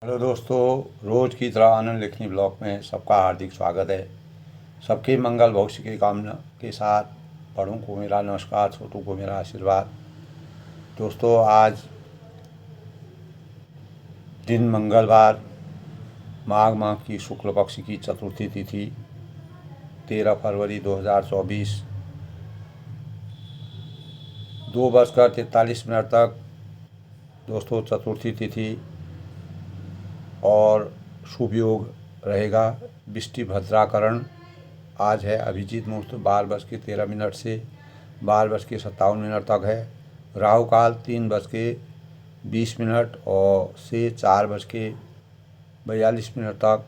Hello दोस्तों, रोज़ की तरह आनंद लिखनी ब्लॉग में सबका हार्दिक स्वागत है। सबके मंगल भविष्य की कामना के साथ बड़ों को मेरा नमस्कार, छोटों को मेरा आशीर्वाद। दोस्तों, आज दिन मंगलवार, माघ माह की शुक्ल पक्ष की चतुर्थी तिथि 13 फरवरी 2024, 2:43 तक दोस्तों चतुर्थी तिथि और शुभ योग रहेगा। बिष्टि भद्राकरण आज है। अभिजीत मुहूर्त 12:13 से 12:57 तक है। राहु काल 3:20 और से 4:42 तक।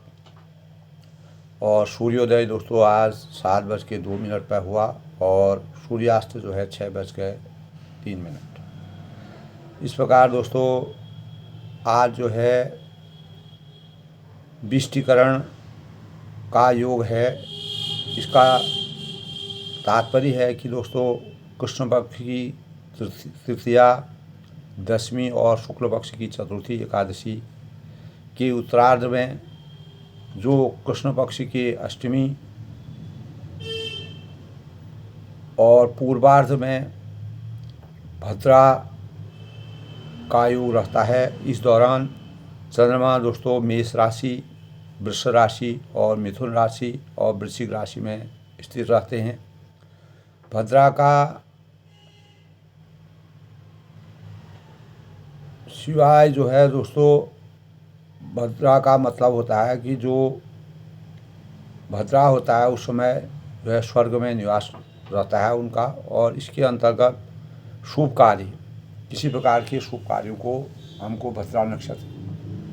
और सूर्योदय दोस्तों आज 7:02 पर हुआ और सूर्यास्त जो है 6:03। इस प्रकार दोस्तों आज जो है बिष्टिकरण का योग है। इसका तात्पर्य है कि दोस्तों कृष्ण पक्ष की तृतीया, दशमी और शुक्ल पक्ष की चतुर्थी एकादशी के उत्तरार्ध में जो कृष्ण पक्ष की अष्टमी और पूर्वार्ध में भद्रा का योग रहता है। इस दौरान चंद्रमा दोस्तों मेष राशि, वृष राशि और मिथुन राशि और वृश्चिक राशि में स्थित रहते हैं। भद्रा का शिवाय जो है दोस्तों, भद्रा का मतलब होता है कि जो भद्रा होता है उस समय जो है स्वर्ग में निवास रहता है उनका। और इसके अंतर्गत शुभ कार्य, किसी प्रकार के शुभ कार्यों को हमको भद्रा नक्षत्र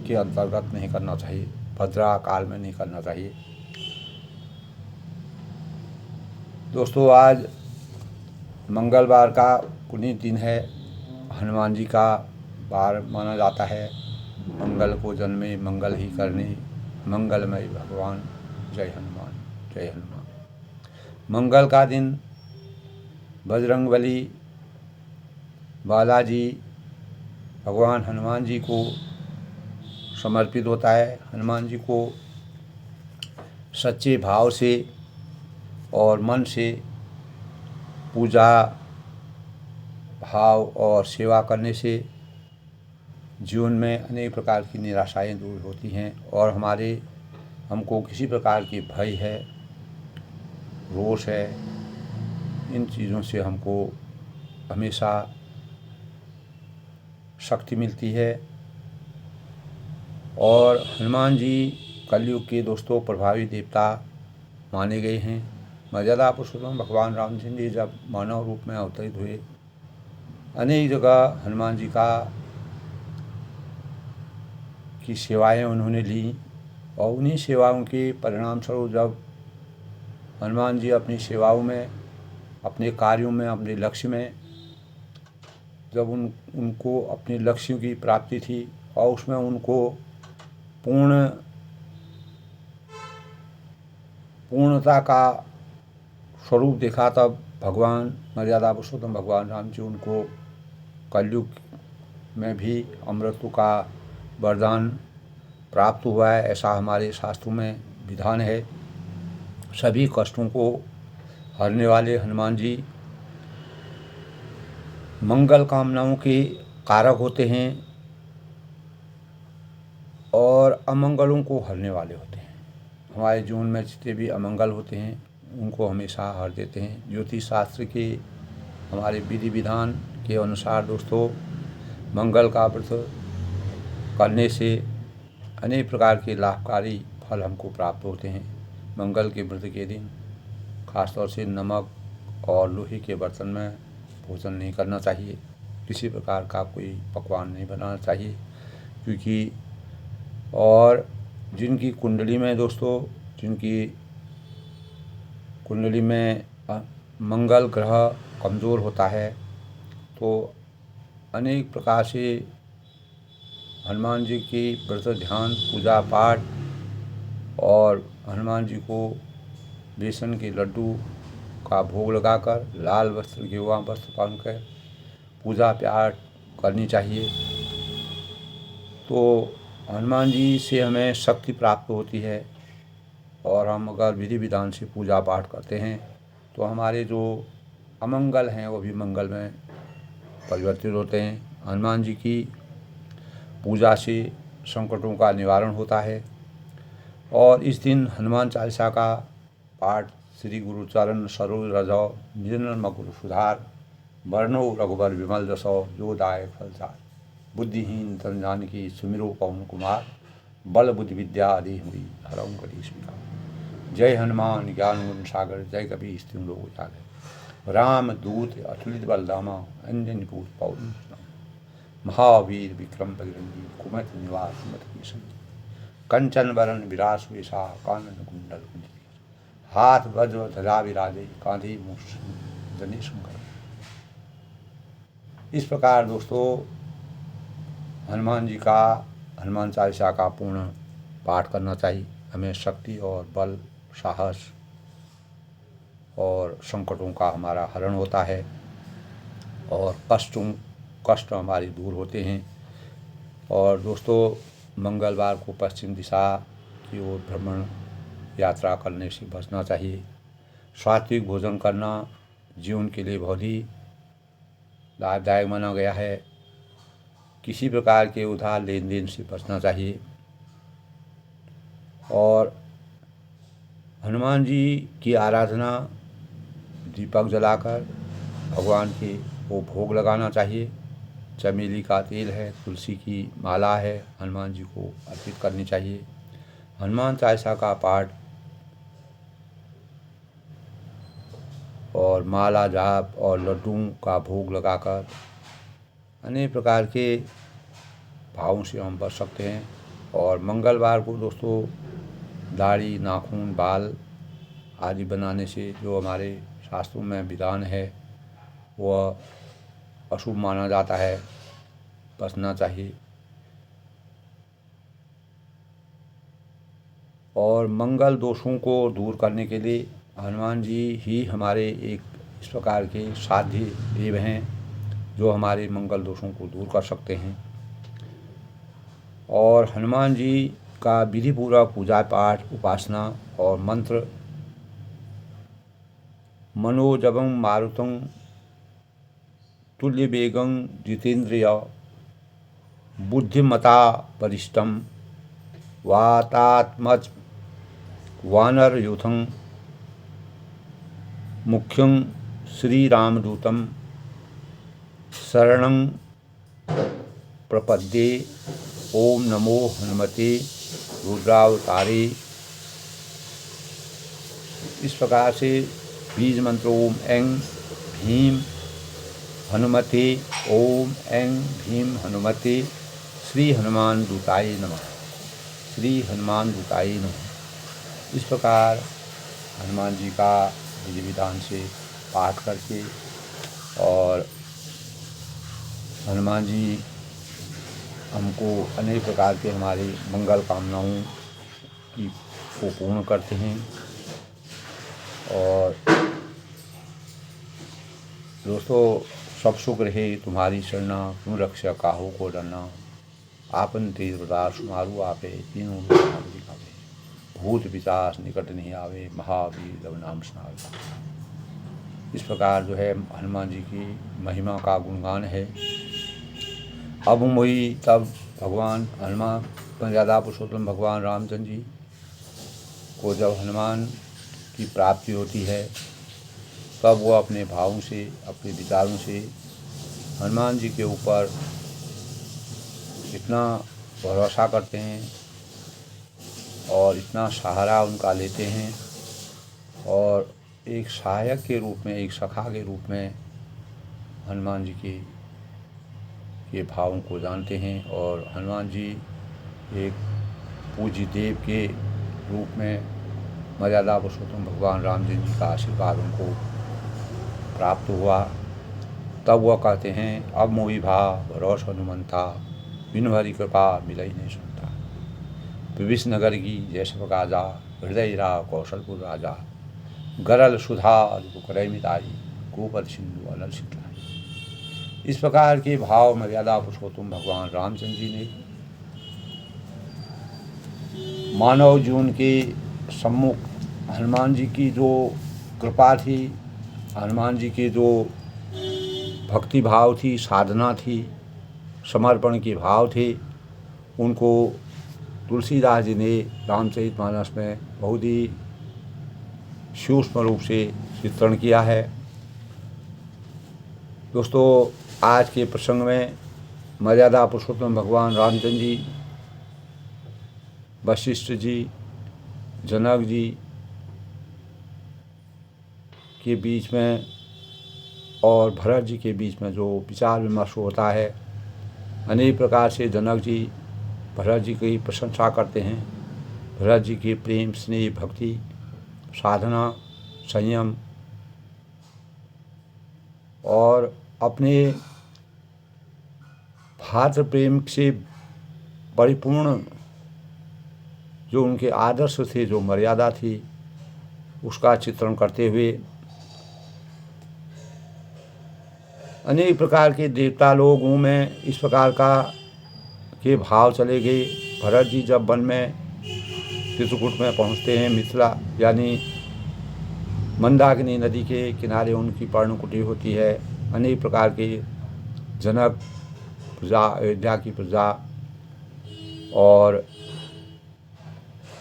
के अंतर्गत नहीं करना चाहिए, भद्रा काल में नहीं करना चाहिए। दोस्तों आज मंगलवार का पुनीत दिन है। हनुमान जी का वार माना जाता है। मंगल को जन्मे मंगल ही करने, मंगलमय भगवान, जय हनुमान जय हनुमान। मंगल का दिन बजरंगबली, बालाजी, भगवान हनुमान जी को समर्पित होता है। हनुमान जी को सच्चे भाव से और मन से पूजा भाव और सेवा करने से जीवन में अनेक प्रकार की निराशाएं दूर होती हैं और हमको किसी प्रकार की भय है, रोष है, इन चीज़ों से हमको हमेशा शक्ति मिलती है। और हनुमान जी कलयुग के दोस्तों प्रभावी देवता माने गए हैं। मर्यादा पुरुषोत्तम भगवान रामचंद्र जी जब मानव रूप में अवतरित हुए, अनेक जगह हनुमान जी की सेवाएं उन्होंने ली और उन्हीं सेवाओं के परिणाम स्वरूप जब हनुमान जी अपनी सेवाओं में, अपने कार्यों में, अपने लक्ष्य में जब उनको अपने लक्ष्यों की प्राप्ति थी और उसमें उनको पूर्णता का स्वरूप देखा, तब भगवान मर्यादा पुरुषोत्तम भगवान राम जी उनको कलयुग में भी अमृतत्व का वरदान प्राप्त हुआ है। ऐसा हमारे शास्त्रों में विधान है। सभी कष्टों को हरने वाले हनुमान जी मंगल कामनाओं के कारक होते हैं और अमंगलों को हरने वाले होते हैं। हमारे जीवन में जितने भी अमंगल होते हैं उनको हमेशा हर देते हैं। ज्योतिष शास्त्र के हमारे विधि विधान के अनुसार दोस्तों मंगल का व्रत करने से अनेक प्रकार के लाभकारी फल हमको प्राप्त होते हैं। मंगल के व्रत के दिन खासतौर से नमक और लोहे के बर्तन में भोजन नहीं करना चाहिए। किसी प्रकार का कोई पकवान नहीं बनाना चाहिए, क्योंकि और जिनकी कुंडली में दोस्तों, जिनकी कुंडली में मंगल ग्रह कमज़ोर होता है तो अनेक प्रकार से हनुमान जी की व्रत, ध्यान, पूजा पाठ और हनुमान जी को बेसन के लड्डू का भोग लगाकर लाल वस्त्र, गेरुआ वस्त्र पहनकर पूजा पाठ करनी चाहिए। तो हनुमान जी से हमें शक्ति प्राप्त होती है, और हम अगर विधि विधान से पूजा पाठ करते हैं तो हमारे जो अमंगल हैं वो भी मंगल में परिवर्तित होते हैं। हनुमान जी की पूजा से संकटों का निवारण होता है। और इस दिन हनुमान चालीसा का पाठ श्री गुरुचरण सरोज रजौ निर्मल गुरु सुधार वर्णो रघुबर विमल जसौ जो दायक फलचार बुद्धिहीन तन जानकी सुमिरो पवन कुमार बल बुद्धि विद्या आदि हुई हरम करीस विकार। जय हनुमान ज्ञान गुण सागर जय कपी स्थिर लोक उजागर राम दूत अतुलित बलधामा अंजनी पूत पवन महावीर विक्रम बजरंगी कुमति निवास सुमति संगी कंचन वरण विरास वेशा कानन कुंडल कुंडली हाथ वज्र ध्वजा विराजे कांधे मूष जने शंकर। इस प्रकार दोस्तों हनुमान जी का हनुमान चालीसा का पूर्ण पाठ करना चाहिए। हमें शक्ति और बल साहस और संकटों का हमारा हरण होता है और कष्ट हमारी दूर होते हैं। और दोस्तों मंगलवार को पश्चिम दिशा की ओर भ्रमण यात्रा करने से बचना चाहिए। सात्विक भोजन करना जीवन के लिए बहुत ही लाभदायक माना गया है। किसी प्रकार के उधार लेन देन से बचना चाहिए। और हनुमान जी की आराधना दीपक जलाकर भगवान के वो भोग लगाना चाहिए। चमेली का तेल है, तुलसी की माला है, हनुमान जी को अर्पित करनी चाहिए। हनुमान चालीसा का पाठ और माला जाप और लड्डुओं का भोग लगाकर अनेक प्रकार के भावों से हम बच सकते हैं। और मंगलवार को दोस्तों दाढ़ी नाखून बाल आदि बनाने से जो हमारे शास्त्रों में विधान है वह अशुभ माना जाता है, बचना चाहिए। और मंगल दोषों को दूर करने के लिए हनुमान जी ही हमारे एक इस प्रकार के साध्य देव हैं जो हमारे मंगल दोषों को दूर कर सकते हैं। और हनुमान जी का विधिपूर्वक पूजा पाठ उपासना और मंत्र मनोजवं मारुतं तुल्य वेगं जितेन्द्रिय बुद्धिमता वरिष्ठं वातात्मज वानरयूथं मुख्यं श्रीरामदूतं शरणं प्रपद्ये ओम नमो हनुमते रुद्रावतारे। इस प्रकार से बीज मंत्र ओम ऐं भीम हनुमते ओम ऐं भीम हनुमते श्री हनुमान दूताय नमः श्री हनुमान दूताय नमः। इस प्रकार हनुमान जी का विधि विधान से पाठ करके और हनुमान जी हमको अनेक प्रकार के हमारी मंगल कामनाओं की को पूर्ण करते हैं। और दोस्तों सब सुख रहे तुम्हारी शरणा तुम रक्षा काहू को डरना आपन तेज प्रताप सुमारू आपे तीनों दिखावे भूत पिशाच निकट नहीं आवे महावीर जब नाम सुनावे। इस प्रकार जो है हनुमान जी की महिमा का गुणगान है। अब वही तब भगवान हनुमान मर्यादा पुरुषोत्तम भगवान रामचंद्र जी को जब हनुमान की प्राप्ति होती है तब वो अपने भावों से अपने विचारों से हनुमान जी के ऊपर इतना भरोसा करते हैं और इतना सहारा उनका लेते हैं और एक सहायक के रूप में एक सखा के रूप में हनुमान जी के भावों को जानते हैं। और हनुमान जी एक पूज्य देव के रूप में मर्यादा पुरुषोत्तम भगवान रामचंद्र जी का आशीर्वाद उनको प्राप्त हुआ। तब वह कहते हैं अब मोहि भाव रोष हनुमंता बिनु हरि कृपा मिलई नहीं सुनता विभीषण नगर की जैसे गाजा हृदय रा कौशलपुर राजा गरल सुधा करई मिताई गोपद सिंधु अनल सितलाई। इस प्रकार के भाव मर्यादा पुरुषोत्तम भगवान रामचंद्र जी ने मानव जीवन के सम्मुख हनुमान जी की जो कृपा थी, हनुमान जी के जो भक्ति भाव थी, साधना थी, समर्पण के भाव थे, उनको तुलसीदास जी ने रामचरितमानस में बहुत ही सूक्ष्म रूप से चित्रण किया है। दोस्तों, आज के प्रसंग में मर्यादा पुरुषोत्तम भगवान रामचंद्र जी, वशिष्ठ जी, जनक जी के बीच में और भरत जी के बीच में जो विचार विमर्श होता है, अनेक प्रकार से जनक जी भरत जी की प्रशंसा करते हैं। भरत जी की प्रेम, स्नेह, भक्ति, साधना, संयम और अपने भातृ प्रेम से परिपूर्ण जो उनके आदर्श थे, जो मर्यादा थी, उसका चित्रण करते हुए अनेक प्रकार के देवता लोगों में इस प्रकार के भाव चले गए। भरत जी जब वन में चित्रकूट में पहुंचते हैं, मिथिला यानी मंदाकिनी नदी के किनारे उनकी पर्णकुटी होती है। अनेक प्रकार के जनक प्रजा, अयोध्या की प्रजा और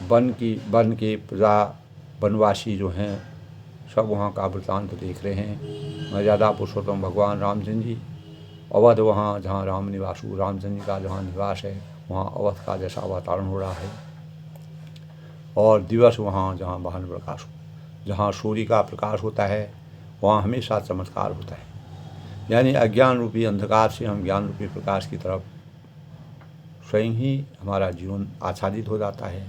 वन के प्रजा, वनवासी जो हैं, सब वहाँ का वृतांत देख रहे हैं। मर्यादा पुरुषोत्तम भगवान रामचंद्र जी अवध, वहाँ जहाँ राम निवासु रामचंद्र जी का जहाँ निवास है, वहाँ अवध का जैसा वातावरण हो रहा है। और दिवस वहाँ जहाँ वाहन प्रकाश, जहाँ सूर्य का प्रकाश होता है, वहाँ हमेशा चमत्कार होता है। यानी अज्ञान रूपी अंधकार से हम ज्ञान रूपी प्रकाश की तरफ स्वयं ही हमारा जीवन आच्छादित हो जाता है।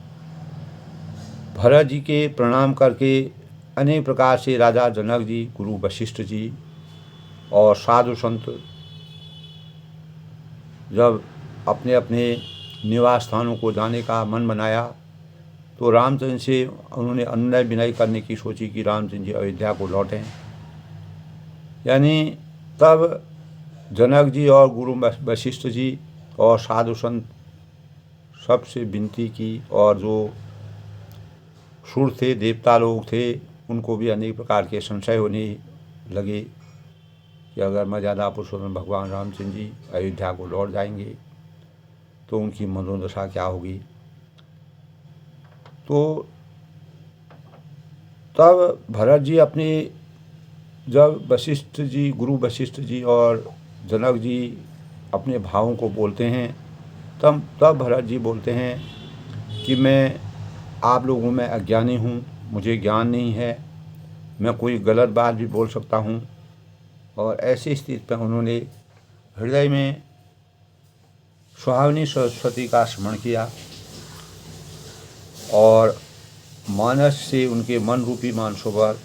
भरत जी के प्रणाम करके अनेक प्रकार से राजा जनक जी, गुरु वशिष्ठ जी और साधु संत जब अपने अपने निवास स्थानों को जाने का मन बनाया, तो रामचंद्र से उन्होंने अनुनय विनय करने की सोची कि रामचंद्र जी अयोध्या को लौटें। यानी तब जनक जी और गुरु वशिष्ठ जी और साधु संत सबसे विनती की, और जो सुर थे, देवता लोग थे, उनको भी अनेक प्रकार के संशय होने लगे कि अगर मर्यादा पुरुषोत्तम भगवान रामचंद्र जी अयोध्या को लौट जाएंगे तो उनकी मनोदशा क्या होगी। तो तब भरत जी अपने, जब वशिष्ठ जी, गुरु वशिष्ठ जी और जनक जी अपने भावों को बोलते हैं, तब भरत जी बोलते हैं कि मैं आप लोगों में अज्ञानी हूँ, मुझे ज्ञान नहीं है, मैं कोई गलत बात भी बोल सकता हूँ। और ऐसी स्थिति पर उन्होंने हृदय में सुहावनी सरस्वती का स्मरण किया और मानस से उनके मन रूपी मानसरोवर,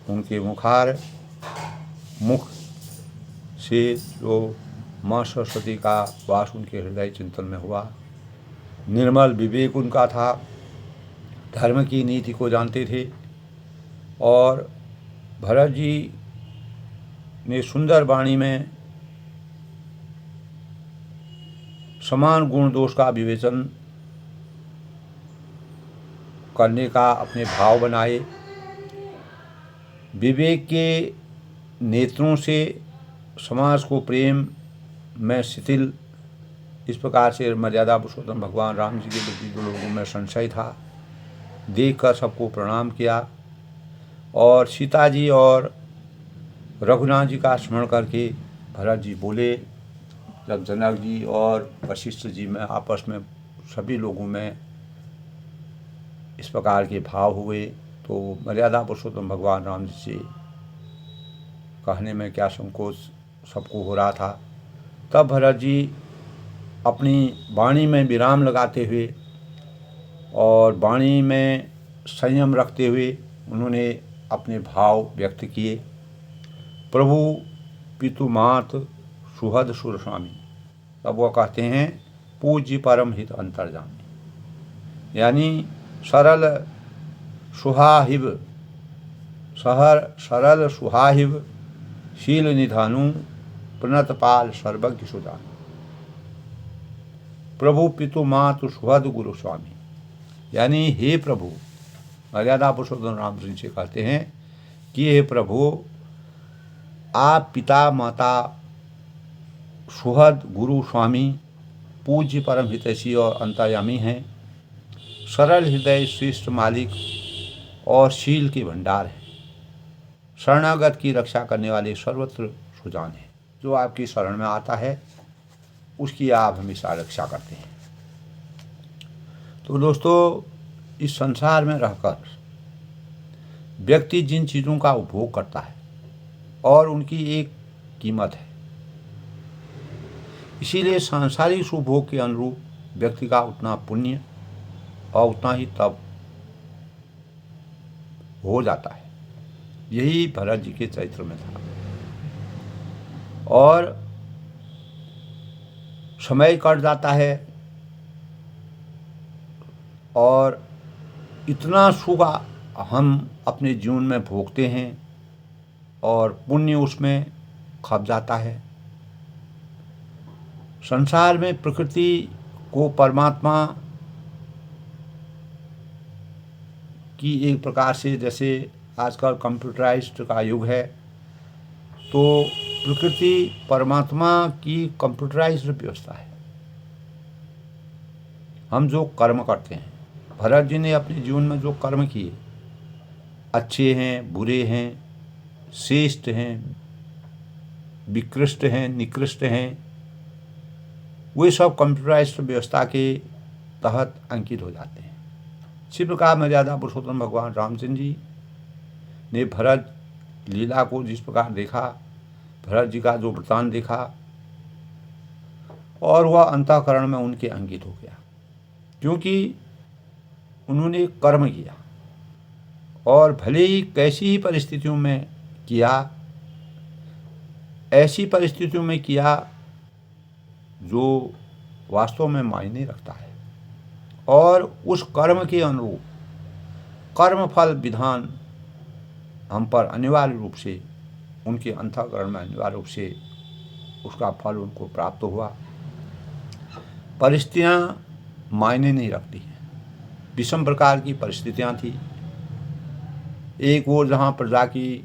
उनके मुख से जो माँ सरस्वती का वास उनके हृदय चिंतन में हुआ। निर्मल विवेक उनका था, धर्म की नीति को जानते थे, और भरत जी ने सुंदर वाणी में समान गुण दोष का विवेचन करने का अपने भाव बनाए। विवेक के नेत्रों से समाज को प्रेम में शिथिल, इस प्रकार से मर्यादा पुरुषोत्तम भगवान राम जी के प्रति जो लोगों में संशय था, देखकर सबको प्रणाम किया। और सीता जी और रघुनाथ जी का स्मरण करके भरत जी बोले, जब जनक जी और वशिष्ठ जी में आपस में सभी लोगों में इस प्रकार के भाव हुए, तो मर्यादा पुरुषोत्तम भगवान राम जी से कहने में क्या संकोच सबको हो रहा था। तब भरत जी अपनी वाणी में विराम लगाते हुए और वाणी में संयम रखते हुए उन्होंने अपने भाव व्यक्त किए। प्रभु पितु मात सुहद सुर स्वामी, तब वह कहते हैं पूज्य परम हित अंतर्जामी, यानी सरल सुहाहिब शील निधानु प्रणतपाल सर्वज्ञ सुजान। प्रभु पितु मातु सुहद गुरु स्वामी, यानी हे प्रभु, मर्यादा पुरुषोत्तम रामचंद्र जी कहते हैं कि हे प्रभु, आप पिता माता सुहृद गुरु स्वामी पूज्य परम हितैषी और अंतर्यामी हैं, सरल हृदय श्रेष्ठ मालिक और शील के भंडार हैं, शरणागत की रक्षा करने वाले सर्वत्र सुजान हैं। जो आपकी शरण में आता है उसकी आप हमेशा रक्षा करते हैं। तो दोस्तों, इस संसार में रहकर व्यक्ति जिन चीज़ों का उपभोग करता है और उनकी एक कीमत है, इसीलिए सांसारिक सुभोग के अनुरूप व्यक्ति का उतना पुण्य और उतना ही तप हो जाता है। यही भरत जी के चरित्र में था। और समय कट जाता है और इतना सुख हम अपने जीवन में भोगते हैं और पुण्य उसमें खप जाता है। संसार में प्रकृति को परमात्मा की एक प्रकार से, जैसे आजकल कंप्यूटराइज्ड का युग है, तो प्रकृति परमात्मा की कंप्यूटराइज्ड व्यवस्था है। हम जो कर्म करते हैं, भरत जी ने अपने जीवन में जो कर्म किए, अच्छे हैं, बुरे हैं, श्रेष्ठ हैं, विकृष्ट हैं, निकृष्ट हैं, वे सब कंप्यूटराइज्ड व्यवस्था के तहत अंकित हो जाते हैं। इसी प्रकार मर्यादा पुरुषोत्तम भगवान रामचंद्र जी ने भरत लीला को जिस प्रकार देखा, भरत जी का जो वृतांत देखा, और वह अंतःकरण में उनके अंकित हो गया, क्योंकि उन्होंने कर्म किया और भले ही कैसी ही परिस्थितियों में किया, ऐसी परिस्थितियों में किया जो वास्तव में मायने रखता है, और उस कर्म के अनुरूप कर्म फल विधान हम पर अनिवार्य रूप से, उनके अंतःकरण में अनिवार्य रूप से उसका फल उनको प्राप्त हुआ। परिस्थितियाँ मायने नहीं रखती हैं। विषम प्रकार की परिस्थितियाँ थी। एक ओर जहाँ प्रजा की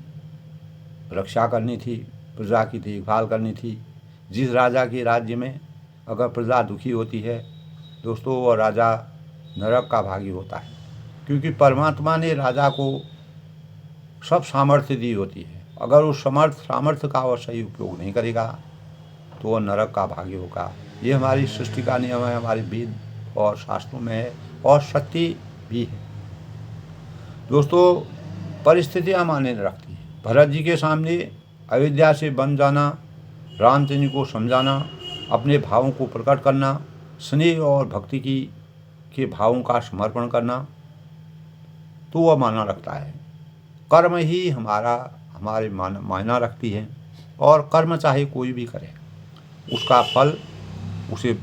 रक्षा करनी थी, प्रजा की देखभाल करनी थी, जिस राजा के राज्य में अगर प्रजा दुखी होती है दोस्तों, वह राजा नरक का भागी होता है, क्योंकि परमात्मा ने राजा को सब सामर्थ्य दी होती है। अगर उस सामर्थ्य का वह सही उपयोग नहीं करेगा तो वह नरक का भागी होगा। ये हमारी सृष्टि का नियम है, हमारे वेद और शास्त्रों में है, और सत्य भी है। दोस्तों, परिस्थितियाँ मायने रखती हैं। भरत जी के सामने अयोध्या से बन जाना, रामचंद्र जी को समझाना, अपने भावों को प्रकट करना, स्नेह और भक्ति के भावों का समर्पण करना, तो वह मायना रखता है। कर्म ही हमारे मायना रखती है, और कर्म चाहे कोई भी करे, उसका फल उसे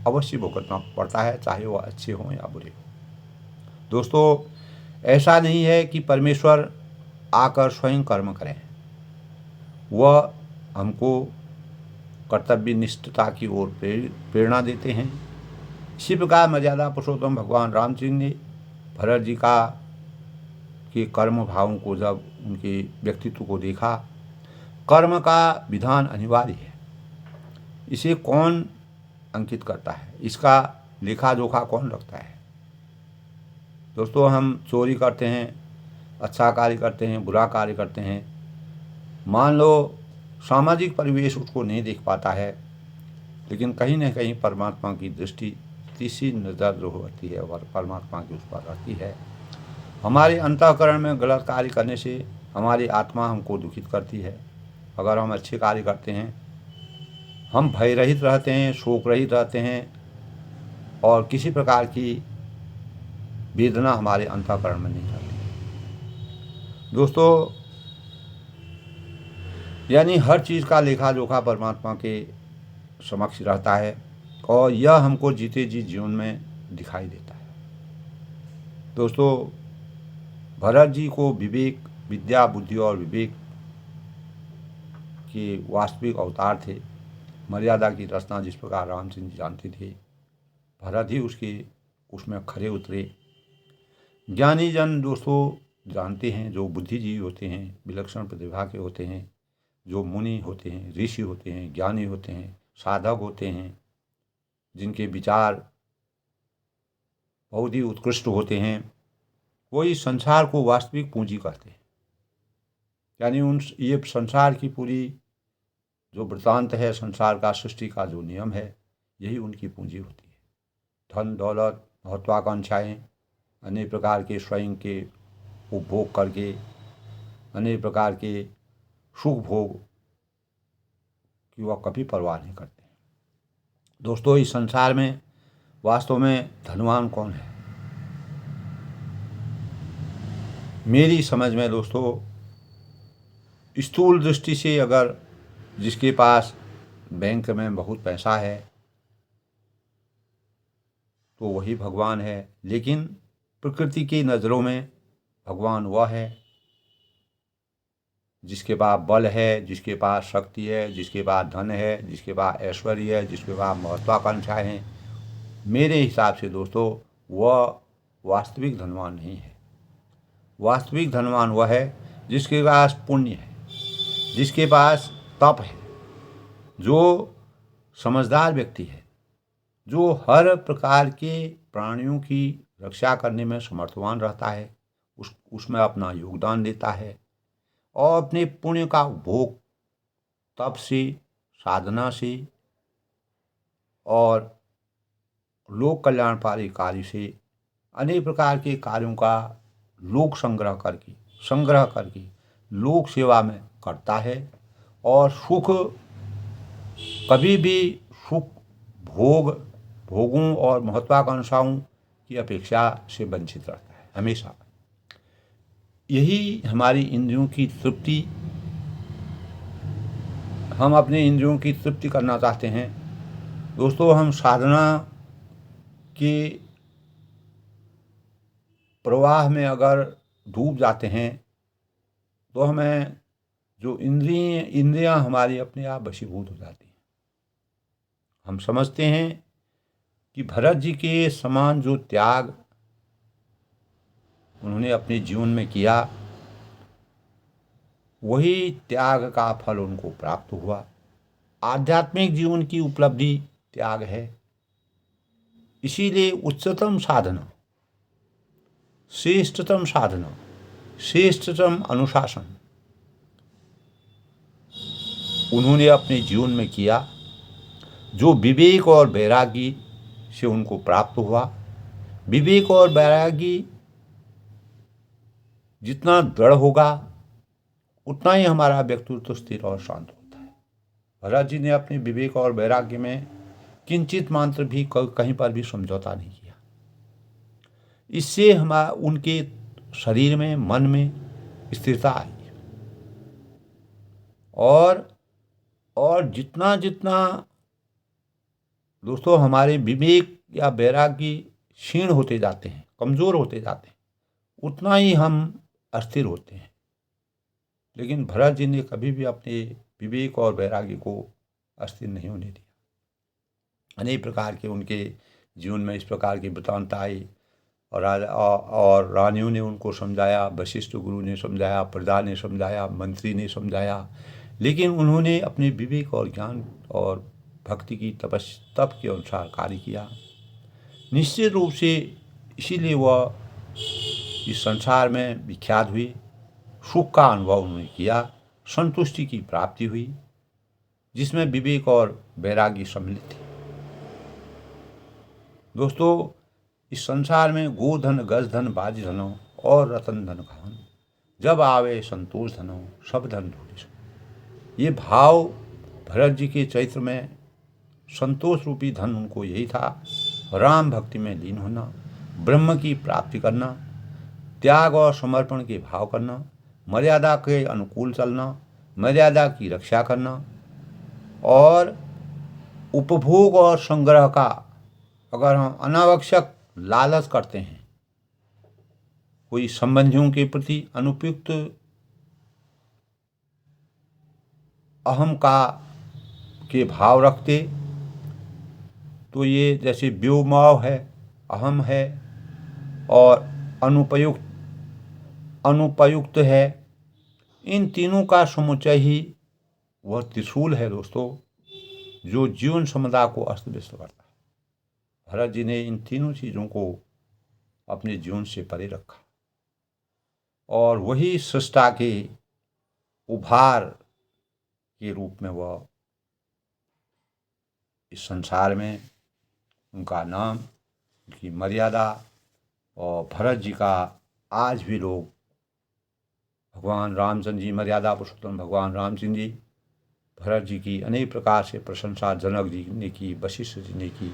अवश्य भुगतना पड़ता है, चाहे वह अच्छे हों या बुरे हों। दोस्तों, ऐसा नहीं है कि परमेश्वर आकर स्वयं कर्म करें, वह हमको कर्तव्य निष्ठता की ओर प्रेरणा देते हैं। इसी प्रकार मर्यादा पुरुषोत्तम भगवान रामचंद्र ने भरत जी के कर्म भावों को, जब उनके व्यक्तित्व को देखा, कर्म का विधान अनिवार्य है, इसे कौन अंकित करता है, इसका लेखा जोखा कौन रखता है। दोस्तों, हम चोरी करते हैं, अच्छा कार्य करते हैं, बुरा कार्य करते हैं, मान लो सामाजिक परिवेश उसको नहीं देख पाता है, लेकिन कहीं न कहीं परमात्मा की दृष्टि, तीसरी नज़र जो होती है वह परमात्मा की उस पर रहती है। हमारे अंतःकरण में गलत कार्य करने से हमारी आत्मा हमको दुखित करती है। अगर हम अच्छे कार्य करते हैं, हम भय रहित रहते हैं, शोक रहित रहते हैं, और किसी प्रकार की वेदना हमारे अंतःकरण में नहीं रहती। दोस्तों, यानी हर चीज़ का लेखा जोखा परमात्मा के समक्ष रहता है, और यह हमको जीते जी जीवन में दिखाई देता है। दोस्तों, भरत जी को विवेक, विद्या, बुद्धि और विवेक के वास्तविक अवतार थे। मर्यादा की रचना जिस प्रकार रामचंद्र जी जानते थे, भरत ही उसमें खरे उतरे, ज्ञानी जन दोस्तों जानते हैं, जो बुद्धिजीवी होते हैं, विलक्षण प्रतिभा के होते हैं, जो मुनि होते हैं, ऋषि होते हैं, ज्ञानी होते हैं, साधक होते हैं, जिनके विचार बहुत ही उत्कृष्ट होते हैं, वो इस संसार को वास्तविक पूंजी कहते हैं। यानी उन ये संसार की पूरी जो वृत्तांत है, संसार का, सृष्टि का जो नियम है, यही उनकी पूंजी होती है। धन दौलत, महत्वाकांक्षाएं, अनेक प्रकार के स्वयं के उपभोग करके अनेक प्रकार के सुख भोग की वह कभी परवाह नहीं करते हैं। दोस्तों, इस संसार में वास्तव में धनवान कौन है? मेरी समझ में दोस्तों, स्थूल दृष्टि से अगर जिसके पास बैंक में बहुत पैसा है तो वही भगवान है। लेकिन प्रकृति की नज़रों में भगवान वह है जिसके पास बल है, जिसके पास शक्ति है, जिसके पास धन है, जिसके पास ऐश्वर्य है, जिसके पास महत्वाकांक्षाएं हैं। मेरे हिसाब से दोस्तों, वह वास्तविक धनवान नहीं है। वास्तविक धनवान वह है जिसके पास पुण्य है, जिसके पास तप है, जो समझदार व्यक्ति है, जो हर प्रकार के प्राणियों की रक्षा करने में समर्थवान रहता है, उसमें अपना योगदान देता है और अपने पुण्य का उपभोग तप से, साधना से और लोक कल्याणकारी कार्य से, अनेक प्रकार के कार्यों का लोक संग्रह करके लोक सेवा में करता है और सुख कभी भी सुख भोगों और महत्वाकांक्षाओं की अपेक्षा से वंचित रहता है हमेशा। यही हमारी इंद्रियों की तृप्ति, हम अपने इंद्रियों की तृप्ति करना चाहते हैं। दोस्तों, हम साधना के प्रवाह में अगर डूब जाते हैं तो हमें जो इंद्रियां हमारी अपने आप वशीभूत हो जाती हैं। हम समझते हैं कि भरत जी के समान जो त्याग उन्होंने अपने जीवन में किया, वही त्याग का फल उनको प्राप्त हुआ। आध्यात्मिक जीवन की उपलब्धि त्याग है। इसीलिए उच्चतम साधना, श्रेष्ठतम साधना, श्रेष्ठतम अनुशासन उन्होंने अपने जीवन में किया, जो विवेक और वैरागी से उनको प्राप्त हुआ। विवेक और वैरागी जितना दृढ़ होगा उतना ही हमारा व्यक्तित्व स्थिर और शांत होता है। भरत जी ने अपने विवेक और वैराग्य में किंचित मात्र भी कहीं पर भी समझौता नहीं किया। इससे उनके शरीर में, मन में स्थिरता आई और जितना दोस्तों हमारे विवेक या वैराग्य क्षीण होते जाते हैं, कमज़ोर होते जाते हैं, उतना ही हम अस्थिर होते हैं। लेकिन भरत जी ने कभी भी अपने विवेक और वैराग्य को अस्थिर नहीं होने दिया। अनेक प्रकार के उनके जीवन में इस प्रकार की वृतांत आई और रानियों ने उनको समझाया, वशिष्ठ गुरु ने समझाया, प्रजा ने समझाया, मंत्री ने समझाया, लेकिन उन्होंने अपने विवेक और ज्ञान और भक्ति की तप के अनुसार कार्य किया। निश्चित रूप से इसीलिए वह इस संसार में विख्यात हुई। सुख का अनुभव उन्होंने किया, संतुष्टि की प्राप्ति हुई, जिसमें विवेक और वैराग्य सम्मिलित थे। दोस्तों, इस संसार में गोधन, गजधन, बाज धनो और रतन धन खान, जब आवे संतोष धनो सब धन धूलिस। ये भाव भरत जी के चरित्र में संतोष रूपी धन उनको यही था। राम भक्ति में लीन होना, ब्रह्म की प्राप्ति करना, त्याग और समर्पण के भाव करना, मर्यादा के अनुकूल चलना, मर्यादा की रक्षा करना और उपभोग और संग्रह का अगर हम अनावश्यक लालच करते हैं, कोई संबंधियों के प्रति अनुपयुक्त अहम के भाव रखते, तो ये जैसे व्योमभाव है, अहम है और अनुपयुक्त अनुपयुक्त है, इन तीनों का समुच्चय ही वह त्रिशूल है दोस्तों, जो जीवन समुदाय को अस्त व्यस्त करता है। भरत जी ने इन तीनों चीज़ों को अपने जीवन से परे रखा और वही सृष्टा के उभार के रूप में वह इस संसार में, उनका नाम, उनकी मर्यादा, और भरत जी का आज भी लोग भगवान रामचंद्र जी, मर्यादा पुरुषोत्तम भगवान रामचंद्र जी, भरत जी की अनेक प्रकार से प्रशंसा जनक जी ने की, वशिष्ठ जी ने की।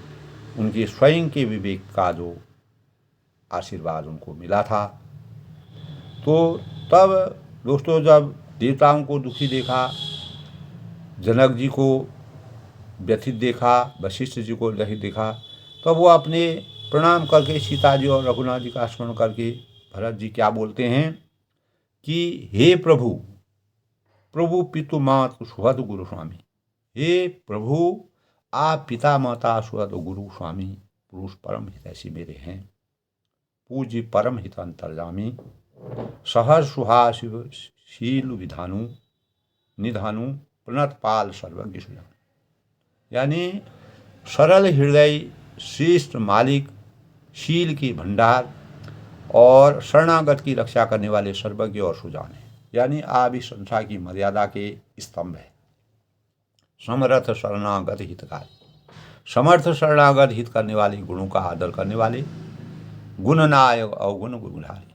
उनके स्वयं के विवेक का जो आशीर्वाद उनको मिला था। तो तब दोस्तों जब देवताओं को दुखी देखा, जनक जी को व्यथित देखा, वशिष्ठ जी को व्यथित देखा, तब वो अपने प्रणाम करके सीता जी और रघुनाथ जी का स्मरण करके भरत जी क्या बोलते हैं कि हे प्रभु, प्रभु पितु मातु सुहृद गुरु स्वामी, हे प्रभु आप पिता माता सुहृद गुरु स्वामी, पुरुष परम हितैषी मेरे हैं, पूज्य परम हित अंतर्जामी, सहर्ष सुहासिव शील विधानु निधानु, प्रणत पाल सर्वज्ञ सुजान। यानी सरल हृदय, श्रेष्ठ मालिक, शील की भंडार और शरणागत की रक्षा करने वाले सर्वज्ञ और सुजान है। यानी आप इस संसार की मर्यादा के स्तंभ है। समर्थ शरणागत हितकारी, समर्थ शरणागत हित करने वाले, गुणों का आदर करने वाले, गुणनायक अवगुण गुणधारी,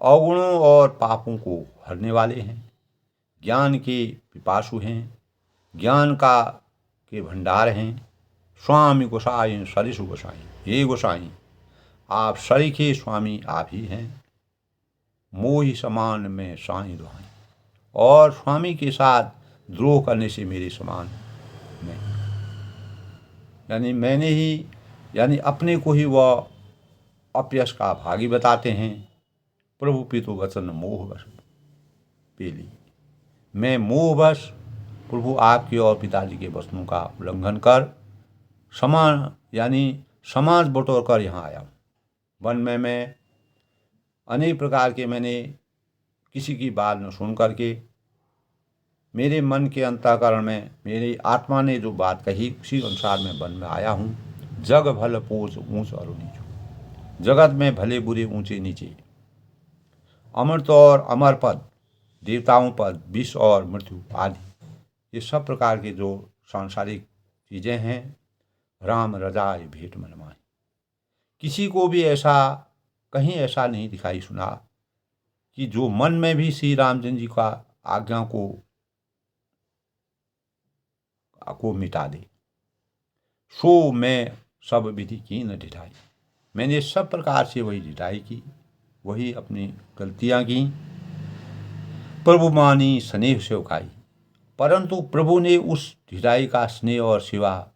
अवगुणों और पापों को हरने वाले हैं, ज्ञान के पिपासु हैं, ज्ञान का के भंडार हैं। स्वामी गोसाई सरिसु गोसाई, हे गोसाई आप सरी के स्वामी आप ही हैं, मोहि समान में साई दुहाई, और स्वामी के साथ द्रोह करने से मेरे समान नहीं। यानी मैंने ही, यानी अपने को ही वह अपयश का भागी बताते हैं। प्रभु पितु वचन मोहवश पेली, मैं मोहवश प्रभु आपके और पिताजी के वचनों का उल्लंघन कर समान, यानी समाज बटोर कर यहाँ आया हूँ। वन में मैं अनेक प्रकार के, मैंने किसी की बात न सुन करके, मेरे मन के अंतःकरण में मेरी आत्मा ने जो बात कही उसी अनुसार मैं वन में आया हूँ। जग भल पोच ऊंच और नीचो, जगत में भले बुरे ऊंचे नीचे, अमृत और अमर पद, देवताओं पद, विष और मृत्यु आदि, ये सब प्रकार के जो सांसारिक चीज़ें हैं, राम रजाए भेंट मन माही। किसी को भी ऐसा, कहीं ऐसा नहीं दिखाई सुना कि जो मन में भी श्री रामचंद्र जी का आज्ञा को मिटा दे। सो मैं सब विधि की न ढिठाई, मैंने सब प्रकार से वही ढिठाई की, वही अपनी गलतियां की। प्रभु मानी स्नेह से उखाई, परंतु प्रभु ने उस ढिठाई का स्नेह और सेवा,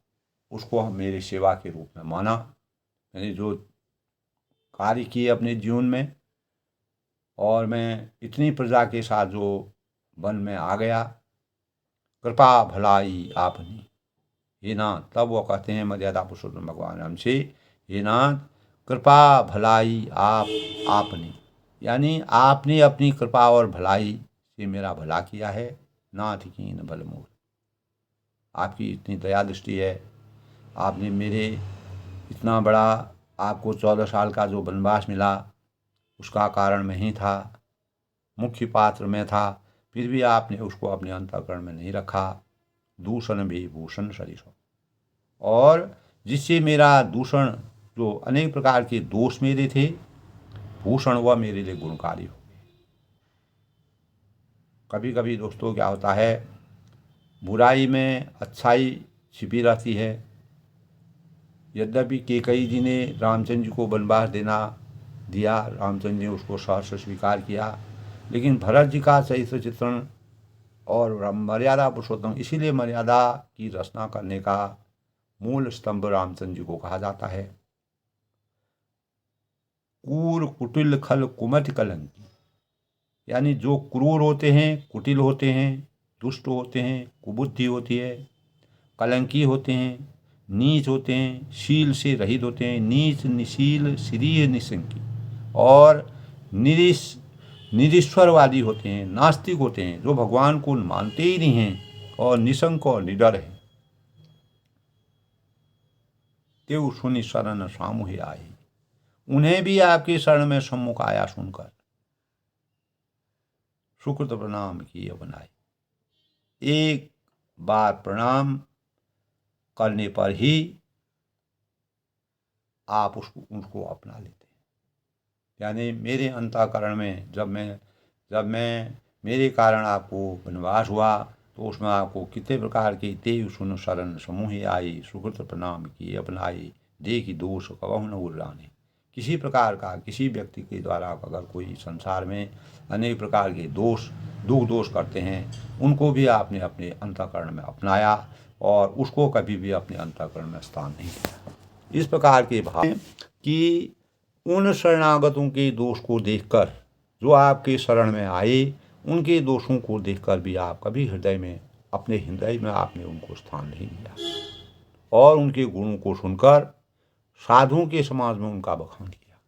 उसको हम मेरी सेवा के रूप में माना। मैंने जो कार्य किए अपने जीवन में, और मैं इतनी प्रजा के साथ जो वन में आ गया, कृपा भलाई आपनी, हे नाथ, तब वो कहते हैं मर्यादा पुरुषोत्तम भगवान राम से, हे नाथ कृपा भलाई आपने, यानी आपने अपनी कृपा और भलाई से मेरा भला किया है। नाथ की न बल मोर, आपकी इतनी दया दृष्टि है, आपने मेरे इतना बड़ा, आपको 14 साल का जो वनवास मिला उसका कारण मैं ही था, मुख्य पात्र में था, फिर भी आपने उसको अपने अंतःकरण में नहीं रखा। दूषण भी भूषण सरिस, और जिससे मेरा दूषण, जो अनेक प्रकार के दोष मेरे थे, भूषण वह मेरे लिए गुणकारी हो गए। कभी कभी दोस्तों क्या होता है, बुराई में अच्छाई छिपी रहती है। यद्यपि कैकेयी जी ने रामचंद्र जी को वनवास दिया, रामचंद्र ने उसको सहर्ष स्वीकार किया, लेकिन भरत जी का चरित्र चित्रण और मर्यादा पुरुषोत्तम, इसीलिए मर्यादा की रचना करने का मूल स्तंभ रामचंद्र जी को कहा जाता है। कूर कुटिल खल कुमति कलंकी, यानी जो क्रूर होते हैं, कुटिल होते हैं, दुष्ट होते हैं, कुबुद्धि होती है, कलंकी होते हैं, नीच होते हैं, शील से रहित होते हैं, नीच निशील श्रीय निशंकी, और निरीश्वरवादी होते हैं, नास्तिक होते हैं, जो भगवान को मानते ही नहीं हैं और निशंक और निडर हैं। तेउ सुनि शरण सामुहे आए, उन्हें भी आपकी शरण में सम्मुख आया सुनकर सुकृत प्रणाम किए बनाए। एक बार प्रणाम करने पर ही आप उनको अपना लेते हैं। यानी मेरे अंतःकरण में जब मैं मेरे कारण आपको वनवास हुआ तो उसमें आपको कितने प्रकार के तेव सुन शरण समूह आई, सुकृत प्रणाम किए अपनाई, देखी दोष कबहु न उर्राने। किसी प्रकार का किसी व्यक्ति के द्वारा अगर कोई संसार में अनेक प्रकार के दुख दोष करते हैं, उनको भी आपने अपने अंतःकरण में अपनाया और उसको कभी भी अपने अंतःकरण में स्थान नहीं दिया। इस प्रकार के भाव कि उन शरणागतों के दोष को देखकर, जो आपके शरण में आए, उनके दोषों को देखकर भी आप कभी अपने हृदय में आपने उनको स्थान नहीं दिया और उनके गुणों को सुनकर साधुओं के समाज में उनका बखान किया।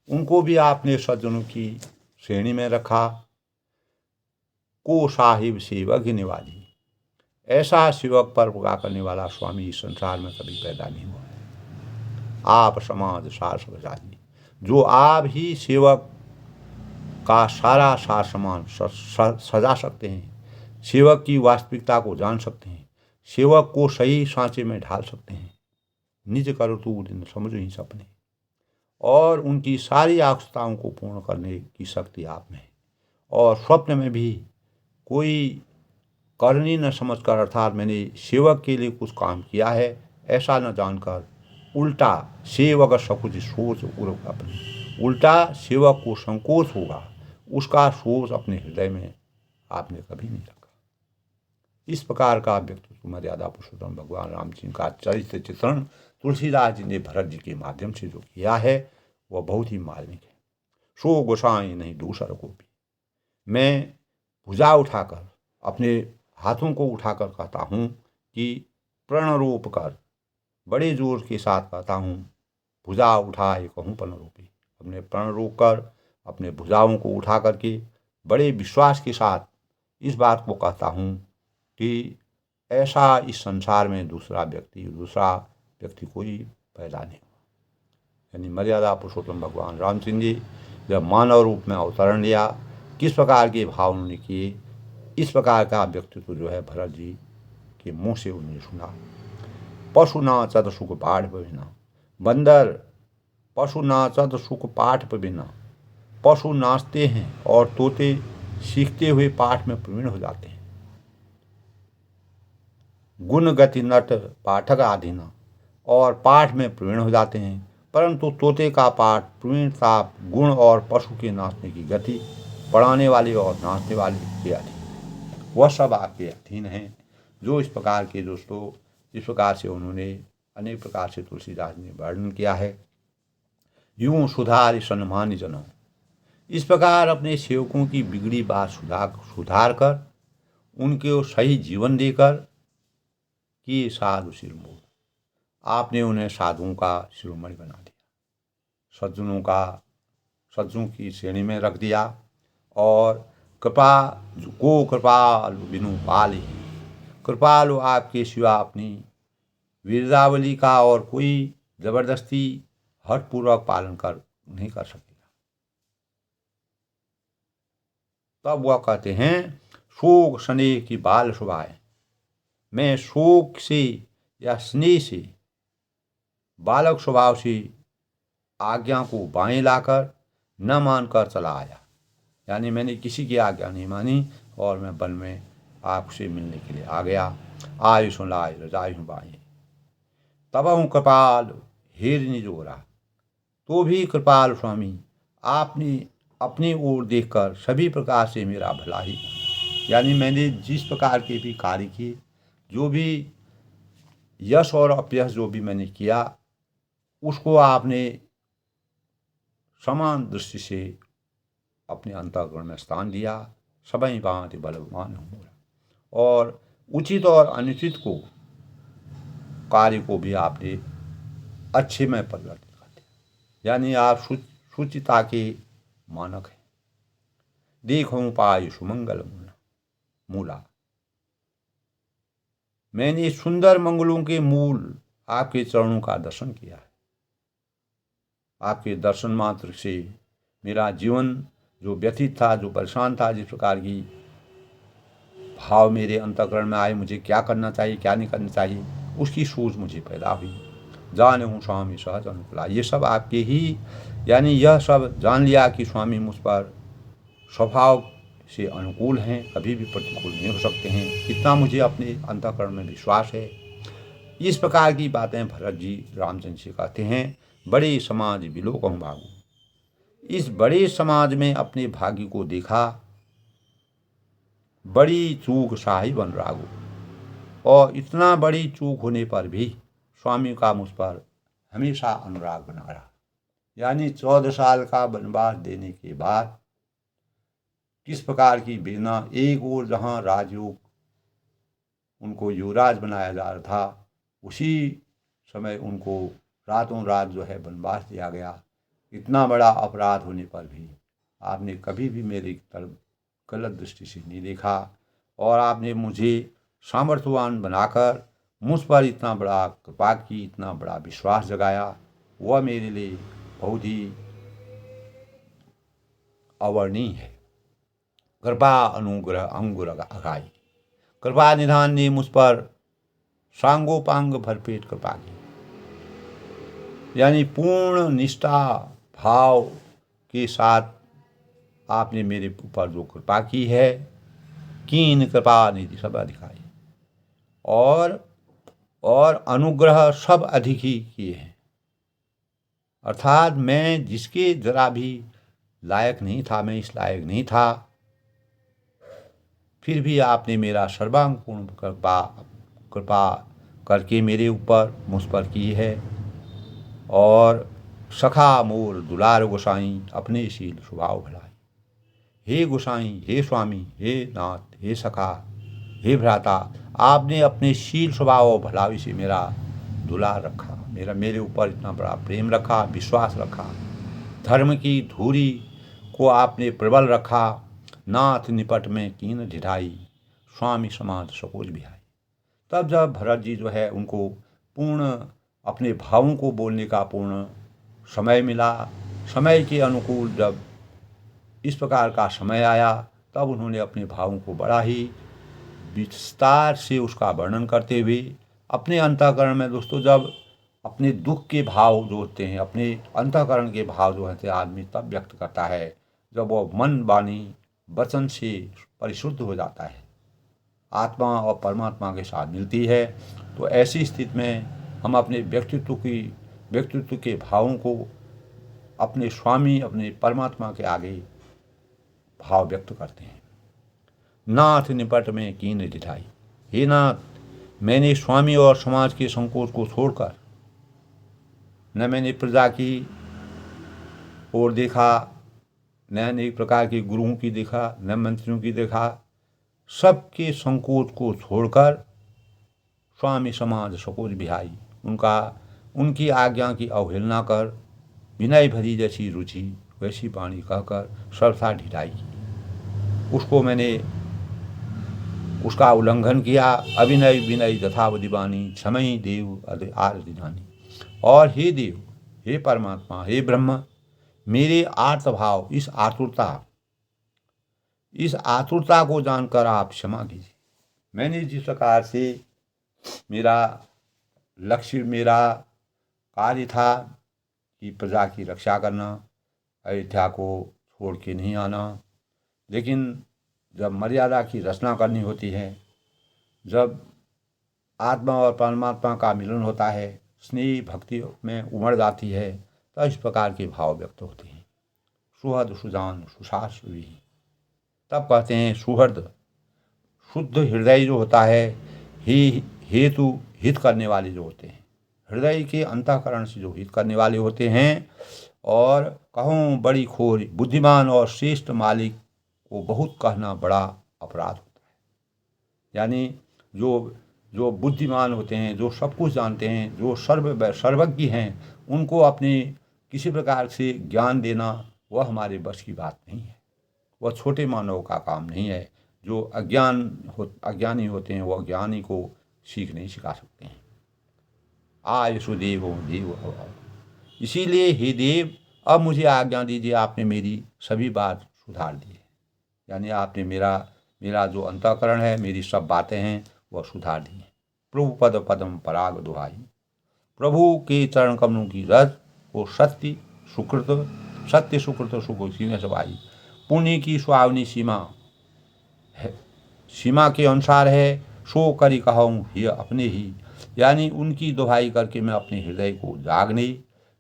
उनको भी आपने सज्जनों की श्रेणी में रखा। को साहिब सेवक ही निवाजी, ऐसा सेवक पर उपकार करने वाला स्वामी इस संसार में कभी पैदा नहीं हुआ है। आप समाज सार सजाइए, जो आप ही सेवक का सारा सार समान सजा सकते हैं, सेवक की वास्तविकता को जान सकते हैं, सेवक को सही सांचे में ढाल सकते हैं। निज करो तू दिन समझो ही सपने, और उनकी सारी आवश्यकताओं को पूर्ण करने की शक्ति आप में है। और स्वप्न में भी कोई करनी न समझकर, अर्थात मैंने सेवक के लिए कुछ काम किया है ऐसा न जानकर, उल्टा सेवक सकुच सोच उर्व अपने, उल्टा सेवक को संकोच होगा, उसका सोच अपने हृदय में आपने कभी नहीं रखा। इस प्रकार का व्यक्तित्व मर्यादा पुरुषोत्तम भगवान रामचंद्र का चरित्र चित्रण तुलसीदास जी ने भरत जी के माध्यम से जो किया है वह बहुत ही मार्मिक है। सो गोसाई नहीं दूसर को भी, मैं भुजा उठाकर, अपने हाथों को उठाकर कहता हूँ कि प्रणरोप कर, बड़े जोर के साथ कहता हूँ, भुजा उठाए कहूँ प्रणरूपी। अपने प्रण रोक कर अपने भुजाओं को उठा करके बड़े विश्वास के साथ इस बात को कहता हूँ कि ऐसा इस संसार में दूसरा व्यक्ति कोई पैदा नहीं हुआ। यानी मर्यादा पुरुषोत्तम भगवान रामचंद्र जी जब मानव रूप में अवतरण लिया, किस प्रकार के भाव उन्होंने किए, इस प्रकार का व्यक्तित्व जो है भरत जी के मुँह से उन्होंने सुना। पशु नाचत सुख पाठ बिना, बंदर पशु नाचत सुख पाठ पर बिना। पशु नाचते हैं और तोते सीखते हुए पाठ में प्रवीण हो जाते हैं। गुण गति नट पाठक आधीना, और पाठ में प्रवीण हो जाते हैं, परंतु तोते का पाठ प्रवीणता गुण और पशु के नाचने की गति, पढ़ाने वाले और नाचने वाले के अधीन, वह सब आपके अधीन हैं। जो इस प्रकार के दोस्तों, इस प्रकार से उन्होंने अनेक प्रकार से तुलसीदास ने वर्णन किया है। यूं सुधार सन्मान जनों, इस प्रकार अपने सेवकों की बिगड़ी बात सुधार कर, उनके सही जीवन देकर कि साधु शिरोमणि, आपने उन्हें साधुओं का शिरोमणि बना दिया, सज्जनों की श्रेणी में रख दिया। और कृपालु बिनु पाल ही, कृपालु आपके सिवा अपनी वीरजावली का और कोई जबरदस्ती हठपूर्वक पालन नहीं कर सकेगा। तब वह कहते हैं, शोक स्नेह की बाल शोभाए, मैं शोक से या स्नेह से, बालक स्वभाव से आज्ञा को बाएं लाकर न मानकर चला आया। यानी मैंने किसी की आज्ञा नहीं मानी और मैं वन में आपसे मिलने के लिए आ गया। आयु सुनाय रजाई हूँ बाएं, तब हूँ कृपाल हेर निजोरा, तो भी कृपाल स्वामी आपने अपनी ओर देखकर सभी प्रकार से मेरा भला ही, यानी मैंने जिस प्रकार के भी कार्य किए, जो भी यश और अपयश जो भी मैंने किया, उसको आपने समान दृष्टि से अपने अंतःकरण में स्थान दिया। सबई भांति बलवान हूँ, और उचित और अनुचित को कार्य को भी आपने अच्छे में परिवर्तित कर दिया। यानी आप शुचिता के मानक हैं। देखो पाय सुमंगल मूला, मैंने सुंदर मंगलों के मूल आपके चरणों का दर्शन किया है। आपके दर्शन मात्र से मेरा जीवन जो व्यथित था, जो परेशान था, जिस प्रकार की भाव मेरे अंतःकरण में आए, मुझे क्या करना चाहिए क्या नहीं करना चाहिए, उसकी सूझ मुझे पैदा हुई। जाने हूँ स्वामी सहज अनुकूला, ये सब आपके ही, यानी यह सब जान लिया कि स्वामी मुझ पर स्वभाव से अनुकूल हैं, कभी भी प्रतिकूल नहीं हो सकते हैं, इतना मुझे अपने अंतःकरण में विश्वास है। इस प्रकार की बातें भरत जी रामचंद्र से कहते हैं। बड़े समाज बिलो कहूँ भागू, इस बड़े समाज में अपने भाग्य को देखा, बड़ी चूक शाही बन रागू, और इतना बड़ी चूक होने पर भी स्वामी का मुझ पर हमेशा अनुराग बना रहा। यानी 14 साल का वनवास देने के बाद किस प्रकार की वेदना, एक ओर जहाँ राजयोग उनको युवराज बनाया जा रहा था, उसी समय उनको रातों रात जो है वनवास दिया गया। इतना बड़ा अपराध होने पर भी आपने कभी भी मेरी तरफ गलत दृष्टि से नहीं देखा, और आपने मुझे सामर्थ्यवान बनाकर मुझ पर इतना बड़ा कृपा की, इतना बड़ा विश्वास जगाया। वह मेरे लिए बहुत ही अवर्णीय है। कृपा अनुग्रह अंगुर अघाई, कृपा निधान ने मुझ पर सांगोपांग भरपेट कृपा की, यानी पूर्ण निष्ठा भाव के साथ आपने मेरे ऊपर जो कृपा की है, कीन कृपा निधि सब अधिकारी, और अनुग्रह सब अधिक ही किए हैं। अर्थात मैं जिसके जरा भी लायक नहीं था, मैं इस लायक नहीं था, फिर भी आपने मेरा सर्वांगपूर्ण कृपा करके मेरे ऊपर मुझ पर की है। और सखा मोर दुलार गोसाई अपने शील स्वभाव भलाई, हे गोसाई, हे स्वामी, हे नाथ, हे सखा, हे भ्राता, आपने अपने शील स्वभाव और भलाई से मेरा दुलार रखा, मेरे ऊपर इतना बड़ा प्रेम रखा, विश्वास रखा, धर्म की धूरी को आपने प्रबल रखा। नाथ निपट में कीन ढिढाई, स्वामी समाज सकोज बिहाई। तब जब भरत जी जो है उनको पूर्ण अपने भावों को बोलने का पूर्ण समय मिला, समय के अनुकूल जब इस प्रकार का समय आया, तब उन्होंने अपने भावों को बड़ा ही विस्तार से उसका वर्णन करते हुए अपने अंतःकरण में, दोस्तों, जब अपने दुख के भाव जो होते हैं, अपने अंतःकरण के भाव जो होते हैं, आदमी तब व्यक्त करता है जब वो मन वाणी वचन से परिशुद्ध हो जाता है, आत्मा और परमात्मा के साथ मिलती है। तो ऐसी स्थिति में हम अपने व्यक्तित्व के भावों को अपने स्वामी, अपने परमात्मा के आगे भाव व्यक्त करते हैं। नाथ निपट में कीन ढिठाई, हे नाथ, मैंने स्वामी और समाज के संकोच को छोड़कर न मैंने प्रजा की ओर देखा, न अनेक प्रकार के गुरुओं की देखा, न मंत्रियों की देखा, सबके संकोच को छोड़कर स्वामी समाज सकोज बिहाई, उनकी आज्ञा की अवहेलना कर विनय भरी जैसी रुचि वैसी वाणी कहकर सरसा ढिलाई की, उसका उल्लंघन किया। अभिनय विनय यथावधि वाणी क्षमई देव आरदिनानी, और हे देव, हे परमात्मा, हे ब्रह्म, मेरे आर्तभाव, इस आतुरता को जानकर आप क्षमा कीजिए। मैंने जिस प्रकार से मेरा लक्ष्य, मेरा कार्य था कि प्रजा की रक्षा करना, अयोध्या को छोड़ के नहीं आना, लेकिन जब मर्यादा की रचना करनी होती है, जब आत्मा और परमात्मा का मिलन होता है, स्नेह भक्ति में उमड़ जाती है, तो इस प्रकार के भाव व्यक्त होते हैं। सुहृद सुजान सुशास भी, तब कहते हैं सुहृद, शुद्ध हृदय जो होता है, हेतु हित करने वाले जो होते हैं, हृदय के अंतःकरण से जो हित करने वाले होते हैं, और कहूँ बड़ी खोर बुद्धिमान और श्रेष्ठ मालिक को बहुत कहना बड़ा अपराध होता है। यानी जो बुद्धिमान होते हैं, जो सब कुछ जानते हैं, जो सर्वज्ञ हैं, उनको अपने किसी प्रकार से ज्ञान देना वह हमारे बस की बात नहीं है। वह छोटे मानव का काम नहीं है। जो अज्ञानी होते हैं वह ज्ञानी को सीख नहीं सिखा सकते हैं। आय सुदेव देव भव। इसीलिए हे देव, अब मुझे आज्ञा दीजिए, आपने मेरी सभी बात सुधार दी है। यानी आपने मेरा मेरा जो अंतःकरण है, मेरी सब बातें हैं वह सुधार दी हैं। प्रभु पद पदम पराग दुहाई। प्रभु के चरण कमलों की रज वो सत्य सुकृत सुख सीने सवाई। पुण्य की सुहावनी सीमा है, सीमा के अनुसार है। सो करी कहूँ ये अपने ही। यानी उनकी दुहाई करके मैं अपने हृदय को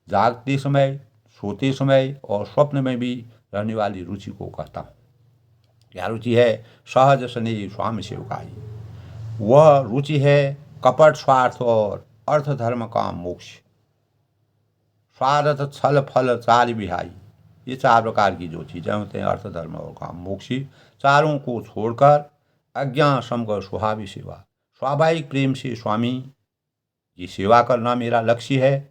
जागते समय, सोते समय और स्वप्न में भी रहने वाली रुचि को कहता हूँ। यह रुचि है सहज स्नेह स्वामी सेवकाई। वह रुचि है कपट स्वार्थ और अर्थ धर्म काम मोक्ष। स्वार्थ छल फल चार विहाई। ये चार प्रकार की जो चीज़ें होते हैं, अर्थ धर्म और काम मोक्षी, चारों को छोड़कर अज्ञा समकर स्वाभाविक सेवा, स्वाभाविक प्रेम से स्वामी की सेवा करना मेरा लक्ष्य है।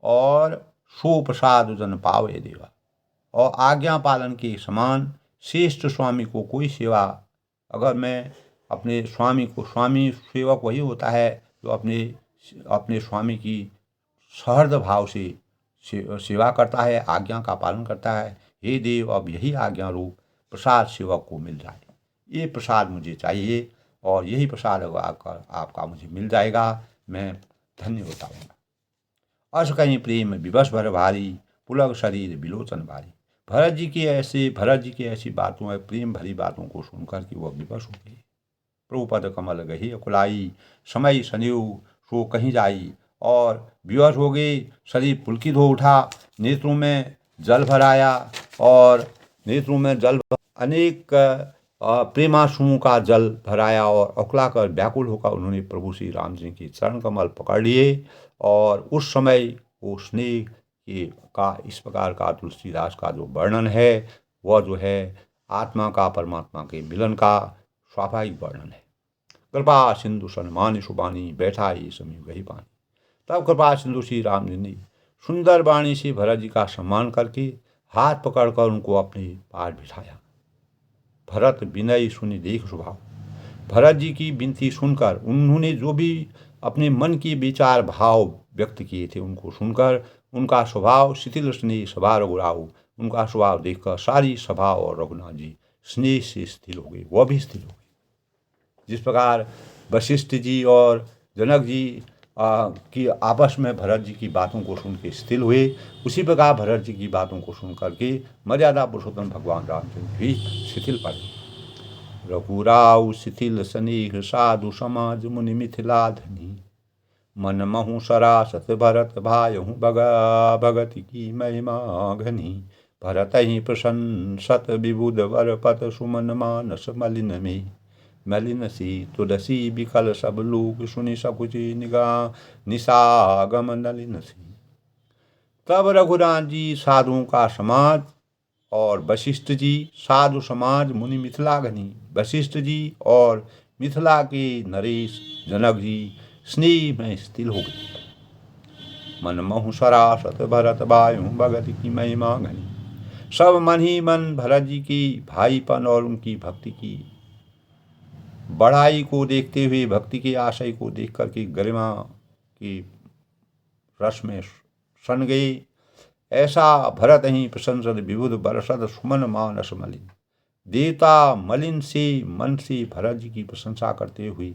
और सुप्रसाद जन पावे देवा। और आज्ञा पालन के समान श्रेष्ठ स्वामी को कोई सेवा, अगर मैं अपने स्वामी को, स्वामी सेवक वही होता है जो अपने स्वामी की सहृद भाव से सेवा करता है, आज्ञा का पालन करता है। हे देव, अब यही आज्ञा रूप प्रसाद सेवक को मिल जाए। ये प्रसाद मुझे चाहिए और यही प्रसाद आपका मुझे मिल जाएगा, मैं धन्य होता हूँ। अस कहीं प्रेम विवश भर भारी, पुलक शरीर विलोचन भारी। भरत जी की ऐसी बातों, प्रेम भरी बातों को सुनकर कि वह विवश हो गई। प्रभु पद कमल गही अकुलाई, समय सनियु सो कहीं जाई। और विवश हो गई, शरीर पुलकित हो उठा, नेत्रों में जल भराया और अनेक प्रेमाश्रुओं का जल भराया और अकुलाकर व्याकुल होकर उन्होंने प्रभु श्री राम जी के चरण कमल पकड़ लिए। और उस समय वो स्नेह का इस प्रकार का तुलसीदास का जो वर्णन है, वह जो है आत्मा का परमात्मा के मिलन का स्वाभाविक वर्णन है। कृपा सिंधु सन्मान सुबानी, बैठा ये समय गही पानी। तब कृपा सिंधु श्री राम जी ने सुंदर वाणी से भरत जी का सम्मान करके हाथ पकड़कर उनको अपने पास बिठाया। भरत विनय सुनी देख स्वभाव। भरत जी की विनती सुनकर उन्होंने जो भी अपने मन के विचार भाव व्यक्त किए थे, उनको सुनकर उनका स्वभाव शिथिल स्नेह सभा रघुराऊ। उनका स्वभाव देखकर सारी सभा और रघुनाथ जी स्नेह से स्थिर हो गए, वह भी स्थिर हो गए। जिस प्रकार वशिष्ठ जी और जनक जी की आपस में भरत जी की बातों को सुन के स्थिर हुए, उसी प्रकार भरत जी की बातों को सुन करके मर्यादा पुरुषोत्तम भगवान रामचंद्र भी शिथिल पड़े। रघुराऊ शिथिल स्नेह साधु समाज मुनि मिथिला धनी, मन महु सरासत भरत भायहु भगत की महिमा घनी। भरत ही प्रशंसत विबुध वर पत सुमन मानस मलिन में, मलिन सी तुलसी विकल सब लोग सुनि सकुचि निसागम नलिन सी। तब रघुनाथ जी साधुओं का समाज और वशिष्ठ जी साधु समाज मुनि मिथिला घनी, वशिष्ठ जी और मिथिला के नरेश जनक जी स्नेह में स्थिर हो गए। मन महु सरासत भरत भायहु भगत की महिमा घनी। सब मन ही मन भरत जी की भाईपन और उनकी भक्ति की बढ़ाई को देखते हुए, भक्ति के आशय को देख करके गरिमा की रस में सन गए। ऐसा भरत ही प्रशंसत विबुध बरसत सुमन मानस मलिन। देवता मलिन से मन से भरत जी की प्रशंसा करते हुए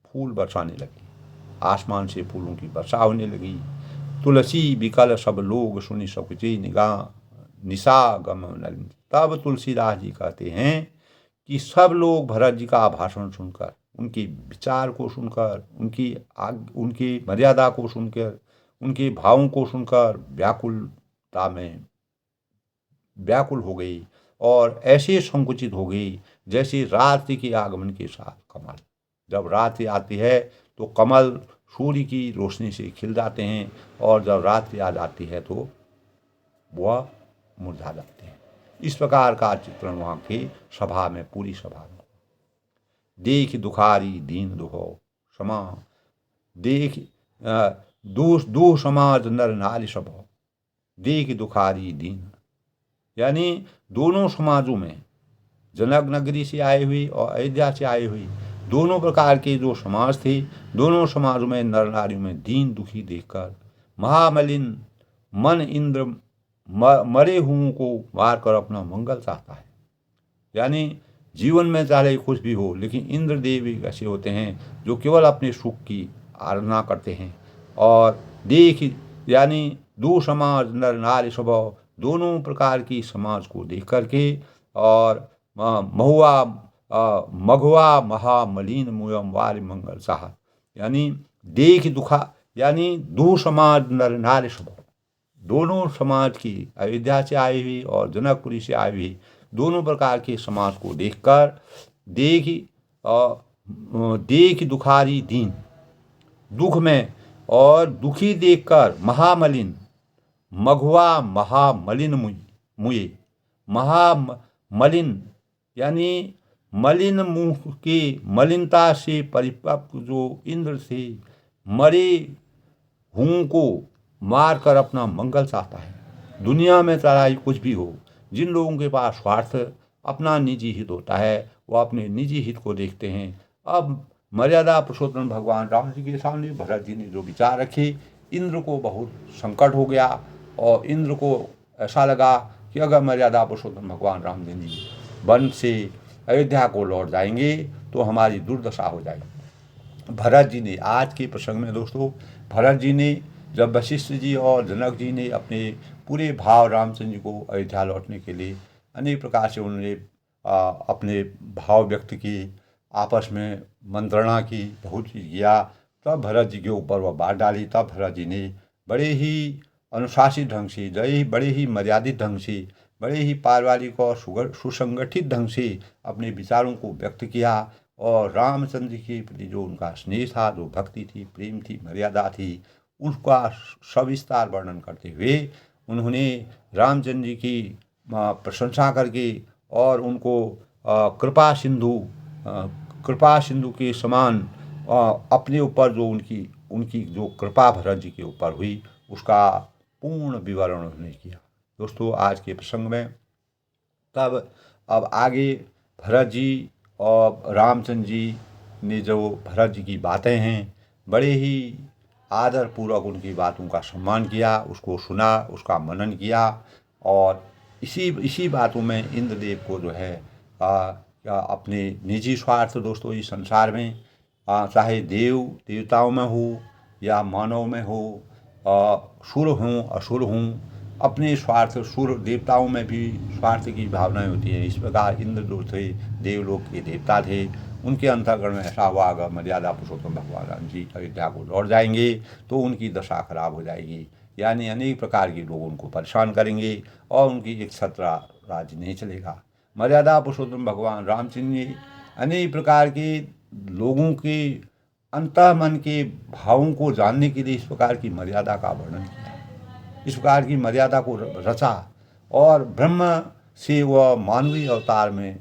फूल बरसाने लगे, आसमान से फूलों की वर्षा होने लगी। तुलसी विकल सब लोग सुनि सकुचि निसागम नलिन। तब तुलसीदास जी कहते हैं कि सब लोग भरत जी का भाषण सुनकर, उनके विचार को सुनकर, उनकी मर्यादा को सुनकर, उनके भावों को सुनकर व्याकुलता में व्याकुल हो गई और ऐसे संकुचित हो गई जैसे रात्रि के आगमन के साथ कमल, जब रात्रि आती है तो कमल सूर्य की रोशनी से खिल जाते हैं और जब रात्रि आ जाती है तो वह मुरझा जाते हैं। इस प्रकार का चित्रण वहाँ की सभा में, पूरी सभा में। देख दुखारी दीन दुहो क्षमा, दूस दू समाज नर नारी सब देख दुखारी दीन। यानी दोनों समाजों में, जनक नगरी से आई हुई और अयोध्या से आई हुई, दोनों प्रकार के जो समाज थे, दोनों समाजों में नर नारियों में दीन दुखी देखकर महामलिन मन इंद्र मरे हुओं को मार कर अपना मंगल चाहता है। यानी जीवन में चाहे कुछ भी हो, लेकिन इंद्रदेव भी ऐसे होते हैं जो केवल अपने सुख की आराधना करते हैं। और देख यानी दो समाज नर नारी स्वभाव, दोनों प्रकार की समाज को देख करके और महुआ मघुआ महामलिन मुयम वारि मंगल साह। यानी देख दुखा, यानी दो समाज नर नारी स्वभाव, दोनों समाज की, अयोध्या से आई हुई और जनकपुरी से आई हुई, दोनों प्रकार के समाज को देखकर देख दुखारी दीन, दुख में और दुखी देखकर महामलिन मघुआ महामलिन मुए। महामलिन यानी मलिन मुख की मलिनता से परिपक्व जो इंद्र थे, मरे हुओं को मार कर अपना मंगल चाहता है। दुनिया में चाहे कुछ भी हो, जिन लोगों के पास स्वार्थ, अपना निजी हित होता है, वो अपने निजी हित को देखते हैं। अब मर्यादा पुरुषोत्तम भगवान राम जी के सामने भरत जी ने जो विचार रखे, इंद्र को बहुत संकट हो गया और इंद्र को ऐसा लगा कि अगर मर्यादा पुरुषोत्तम भगवान राम जी वन से अयोध्या को लौट जाएंगे तो हमारी दुर्दशा हो जाएगी। भरत जी ने, आज के प्रसंग में दोस्तों, भरत जी ने जब वशिष्ठ जी और जनक जी ने अपने पूरे भाव रामचंद्र जी को अयोध्या लौटने के लिए अनेक प्रकार से उन्होंने अपने भाव व्यक्त किए, आपस में मंत्रणा की, बहुत चीज़ किया, तब भरत जी के ऊपर वह बात डाली। तब भरत जी ने बड़े ही अनुशासित ढंग से, बड़े ही मर्यादित ढंग से, बड़े ही पारिवारिक और सुसंगठित ढंग से अपने विचारों को व्यक्त किया और रामचंद्र जी के प्रति जो उनका स्नेह था, जो भक्ति थी, प्रेम थी, मर्यादा थी, उसका सविस्तार वर्णन करते हुए उन्होंने रामचंद्र जी की प्रशंसा करके और उनको कृपा सिंधु के समान अपने ऊपर जो उनकी जो कृपा भरत जी के ऊपर हुई, उसका पूर्ण विवरण उन्होंने किया। दोस्तों, आज के प्रसंग में तब अब आगे भरत जी और रामचंद्र जी ने जो भरत जी की बातें हैं, बड़े ही आदरपूर्वक उनकी बातों का सम्मान किया, उसको सुना, उसका मनन किया और इसी बातों में इंद्रदेव को जो है अपने निजी स्वार्थ, दोस्तों, इस संसार में चाहे देवताओं में हो या मानव में हो, सुर हों असुर हों, अपने स्वार्थ, सुर देवताओं में भी स्वार्थ की भावनाएं होती हैं। इस प्रकार इंद्र जो थे, देवलोक के देवता थे, उनके अंतःकरण में ऐसा हुआ, अगर मर्यादा पुरुषोत्तम भगवान राम जी अयोध्या को लौट जाएंगे तो उनकी दशा खराब हो जाएगी। यानी अनेक प्रकार के लोग उनको परेशान करेंगे और उनकी एक छत्र राज्य नहीं चलेगा। मर्यादा पुरुषोत्तम भगवान रामचंद्र ने अनेक प्रकार के लोगों के अंतः मन के भावों को जानने के लिए इस प्रकार की मर्यादा का वर्णन किया, इस प्रकार की मर्यादा को रचा और ब्रह्म से वह मानवीय अवतार में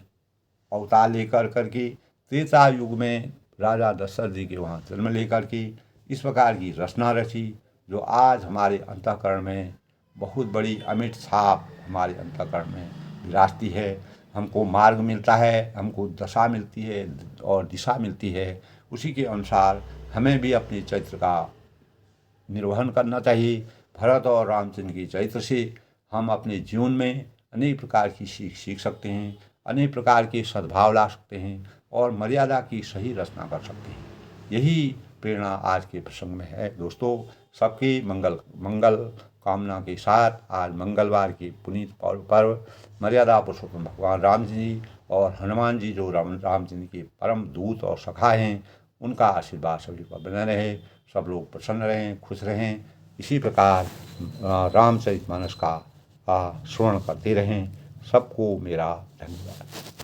अवतार लेकर करके त्रेता युग में राजा दशरथ जी के वहाँ जन्म लेकर के इस प्रकार की रचना रची, जो आज हमारे अंतःकरण में बहुत बड़ी अमिट छाप हमारे अंतःकरण में विराजती है। हमको मार्ग मिलता है, हमको दशा मिलती है और दिशा मिलती है। उसी के अनुसार हमें भी अपने चरित्र का निर्वहन करना चाहिए। भरत और रामचंद्र के चरित्र से हम अपने जीवन में अनेक प्रकार की सीख सकते हैं, अनेक प्रकार के सद्भाव ला सकते हैं और मर्यादा की सही रचना कर सकते हैं। यही प्रेरणा आज के प्रसंग में है। दोस्तों, सबके मंगल कामना के साथ आज मंगलवार के पुनीत पर्व मर्यादा पुरुषोत्तम भगवान राम जी और हनुमान जी, जो रामचंद्र के परम दूत और सखा हैं, उनका आशीर्वाद सभी पर बना रहे। सब लोग प्रसन्न रहें, खुश रहें। इसी प्रकार रामचरितमानस का श्रवण करते रहें। सबको मेरा धन्यवाद।